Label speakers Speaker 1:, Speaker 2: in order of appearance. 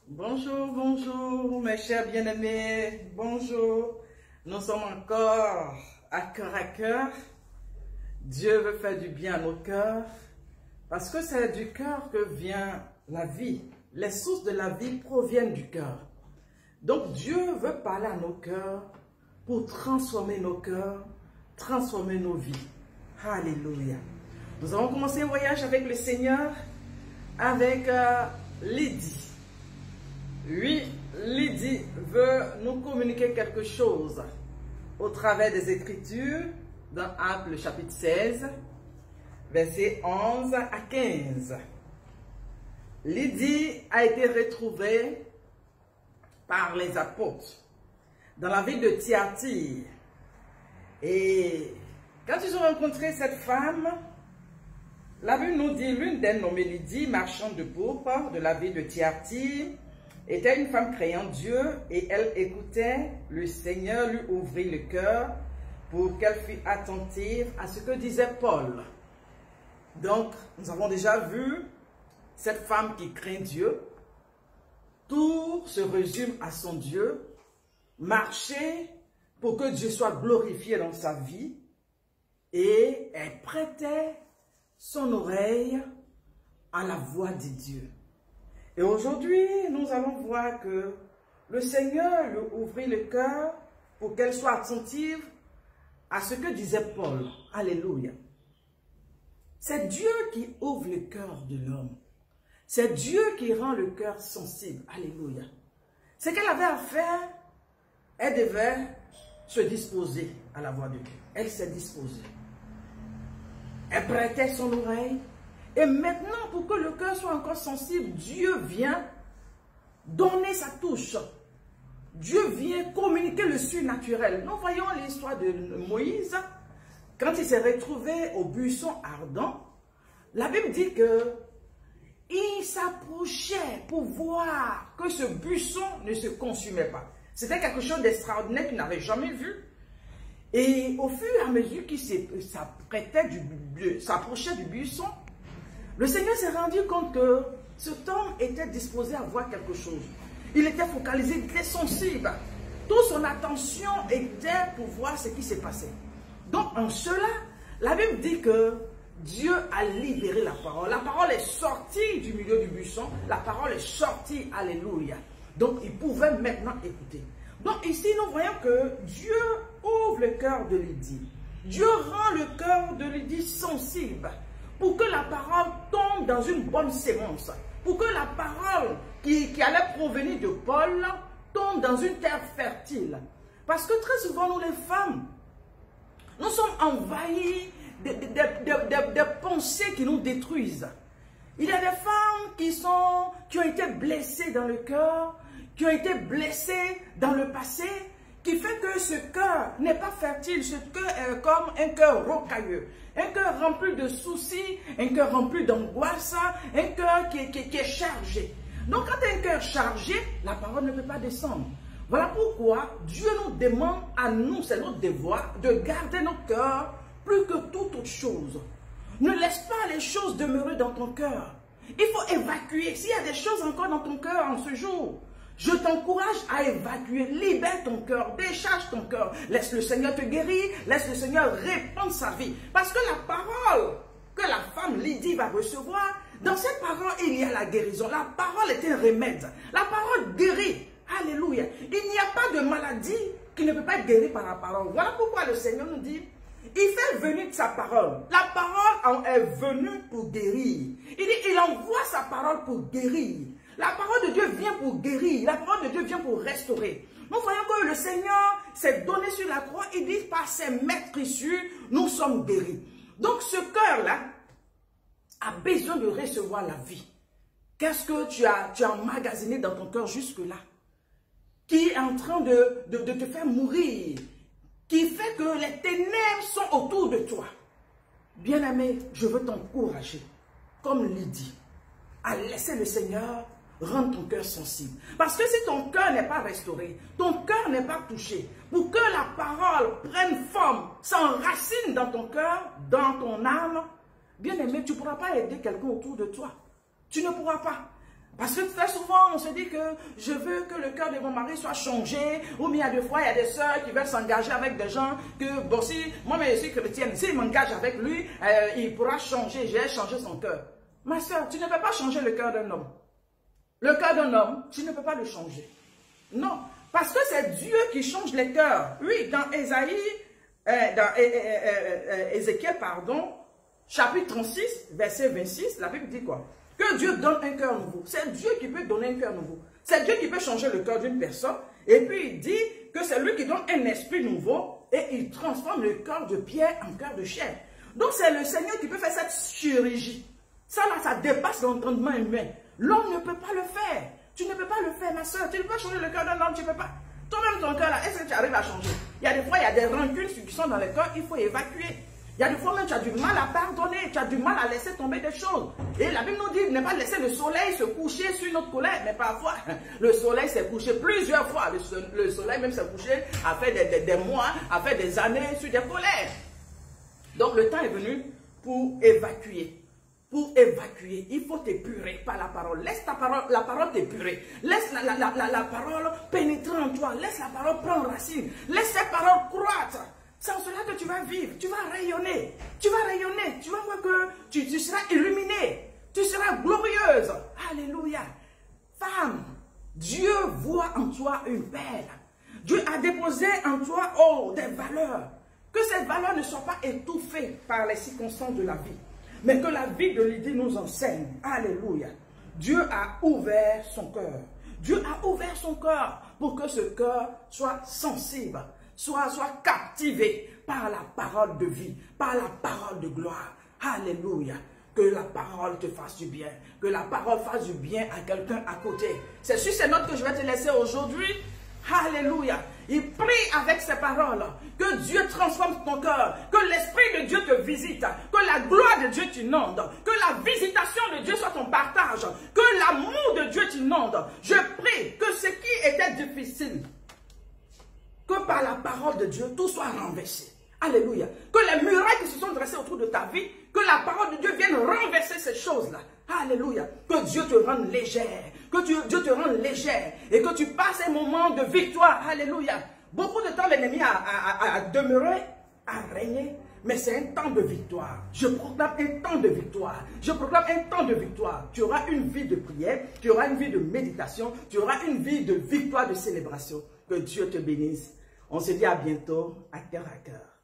Speaker 1: Bonjour, bonjour mes chers bien-aimés, bonjour. Nous sommes encore à cœur. Dieu veut faire du bien à nos cœurs parce que c'est du cœur que vient la vie. Les sources de la vie proviennent du cœur. Donc Dieu veut parler à nos cœurs pour transformer nos cœurs, transformer nos vies. Alléluia. Nous avons commencé un voyage avec le Seigneur, avec Lydie. Oui, Lydie veut nous communiquer quelque chose au travers des Écritures dans Actes le chapitre 16, versets 11 à 15. Lydie a été retrouvée par les apôtres dans la ville de Thyatire. Et quand ils ont rencontré cette femme, la Bible nous dit l'une d'elles, nommée Lydie, marchande de pourpre de la ville de Thyatire, était une femme craignant Dieu et elle écoutait le Seigneur lui ouvrit le cœur pour qu'elle fût attentive à ce que disait Paul. Donc, nous avons déjà vu cette femme qui craint Dieu. Tout se résume à son Dieu. Marcher pour que Dieu soit glorifié dans sa vie. Et elle prêtait son oreille à la voix de Dieu. Et aujourd'hui, nous allons voir que le Seigneur lui ouvrit le cœur pour qu'elle soit attentive à ce que disait Paul. Alléluia. C'est Dieu qui ouvre le cœur de l'homme. C'est Dieu qui rend le cœur sensible. Alléluia. Ce qu'elle avait à faire, elle devait se disposer à la voix de Dieu. Elle s'est disposée. Elle prêtait son oreille. Et maintenant, pour que le cœur soit encore sensible, Dieu vient donner sa touche. Dieu vient communiquer le surnaturel. Nous voyons l'histoire de Moïse. Quand il s'est retrouvé au buisson ardent, la Bible dit que il s'approchait pour voir que ce buisson ne se consumait pas. C'était quelque chose d'extraordinaire qu'il n'avait jamais vu. Et au fur et à mesure qu'il s'approchait du buisson, le Seigneur s'est rendu compte que cet homme était disposé à voir quelque chose. Il était focalisé, il était sensible. Toute son attention était pour voir ce qui s'est passé. Donc en cela, la Bible dit que Dieu a libéré la parole. La parole est sortie du milieu du buisson. La parole est sortie, alléluia. Donc il pouvait maintenant écouter. Donc ici, nous voyons que Dieu ouvre le cœur de Lydie. Dieu rend le cœur de Lydie sensible pour que la parole tombe dans une bonne sémence. Pour que la parole qui allait provenir de Paul tombe dans une terre fertile. Parce que très souvent, nous les femmes, nous sommes envahis de pensées qui nous détruisent. Il y a des femmes qui ont été blessées dans le cœur, qui ont été blessées dans le passé, qui fait que ce cœur n'est pas fertile, ce cœur est comme un cœur rocailleux, un cœur rempli de soucis, un cœur rempli d'angoisse, un cœur qui est chargé. Donc quand un cœur chargé, la parole ne peut pas descendre. Voilà pourquoi Dieu nous demande à nous, c'est notre devoir, de garder notre cœur plus que toute autre chose. Ne laisse pas les choses demeurer dans ton cœur. Il faut évacuer. S'il y a des choses encore dans ton cœur en ce jour, je t'encourage à évacuer, libère ton cœur, décharge ton cœur. Laisse le Seigneur te guérir, laisse le Seigneur répandre sa vie. Parce que la parole que la femme Lydie va recevoir, dans cette parole, il y a la guérison. La parole est un remède. La parole guérit. Alléluia. Il n'y a pas de maladie qui ne peut pas être guérie par la parole. Voilà pourquoi le Seigneur nous dit, il fait venir sa parole. La parole est venue pour guérir. Il dit, il envoie sa parole pour guérir. La parole de Dieu vient pour guérir. La parole de Dieu vient pour restaurer. Nous voyons que le Seigneur s'est donné sur la croix. Il dit, par ses maîtrisures, nous sommes guéris. Donc ce cœur-là a besoin de recevoir la vie. Qu'est-ce que tu as emmagasiné dans ton cœur jusque-là? Qui est en train de te faire mourir? Qui fait que les ténèbres sont autour de toi? Bien-aimé, je veux t'encourager, comme Lydie, à laisser le Seigneur rendre ton cœur sensible. Parce que si ton cœur n'est pas restauré, ton cœur n'est pas touché, pour que la parole prenne forme, s'enracine dans ton cœur, dans ton âme, bien-aimé, tu ne pourras pas aider quelqu'un autour de toi. Tu ne pourras pas. Parce que très souvent, on se dit que je veux que le cœur de mon mari soit changé. Ou bien, des fois, il y a des sœurs qui veulent s'engager avec des gens que, bon, si moi, je suis chrétienne, s'il m'engage avec lui, il pourra changer, j'ai changé son cœur. Ma sœur, tu ne peux pas changer le cœur d'un homme. Le cœur d'un homme, tu ne peux pas le changer. Non, parce que c'est Dieu qui change les cœurs. Oui, dans Ézéchiel, pardon, chapitre 36, verset 26, la Bible dit quoi? Que Dieu donne un cœur nouveau. C'est Dieu qui peut donner un cœur nouveau. C'est Dieu qui peut changer le cœur d'une personne. Et puis il dit que c'est lui qui donne un esprit nouveau et il transforme le cœur de pierre en cœur de chair. Donc c'est le Seigneur qui peut faire cette chirurgie. Ça là, ça dépasse l'entendement humain. L'homme ne peut pas le faire. Tu ne peux pas le faire, ma soeur. Tu ne peux pas changer le cœur d'un homme, tu ne peux pas. Toi-même, ton cœur là, est-ce que tu arrives à changer? Il y a des fois, il y a des rancunes qui sont dans le cœur, il faut évacuer. Il y a des fois même, tu as du mal à pardonner, tu as du mal à laisser tomber des choses. Et la Bible nous dit de ne pas laisser le soleil se coucher sur notre colère. Mais parfois, le soleil s'est couché plusieurs fois. Le soleil même s'est couché, a fait des mois, a fait des années sur des colères. Donc le temps est venu pour évacuer. Pour évacuer, il faut t'épurer par la parole. Laisse la parole t'épurer. Laisse la parole pénétrer en toi. Laisse la parole prendre racine. Laisse cette parole croître. C'est en cela que tu vas vivre, tu vas rayonner, tu vas voir que tu seras illuminé, tu seras glorieuse. Alléluia. Femme, Dieu voit en toi une perle. Dieu a déposé en toi des valeurs. Que ces valeurs ne soient pas étouffées par les circonstances de la vie, mais que la vie de Lydie nous enseigne. Alléluia. Dieu a ouvert son cœur. Dieu a ouvert son cœur pour que ce cœur soit sensible. Soit captivé par la parole de vie, par la parole de gloire. Alléluia. Que la parole te fasse du bien. Que la parole fasse du bien à quelqu'un à côté. C'est sur ces notes que je vais te laisser aujourd'hui. Alléluia. Il prie avec ces paroles. Que Dieu transforme ton cœur. Que l'Esprit de Dieu te visite. Que la gloire de Dieu t'inonde. Que la visitation de Dieu soit ton partage. Que l'amour de Dieu t'inonde. Je prie que ce qui était difficile, que par la parole de Dieu, tout soit renversé. Alléluia. Que les murailles qui se sont dressées autour de ta vie, que la parole de Dieu vienne renverser ces choses-là. Alléluia. Que Dieu te rende légère. Que Dieu te rende légère. Et que tu passes un moment de victoire. Alléluia. Beaucoup de temps, l'ennemi a demeuré, a régné. Mais c'est un temps de victoire. Je proclame un temps de victoire. Je proclame un temps de victoire. Tu auras une vie de prière. Tu auras une vie de méditation. Tu auras une vie de victoire, de célébration. Que Dieu te bénisse. On se dit à bientôt, à cœur à cœur.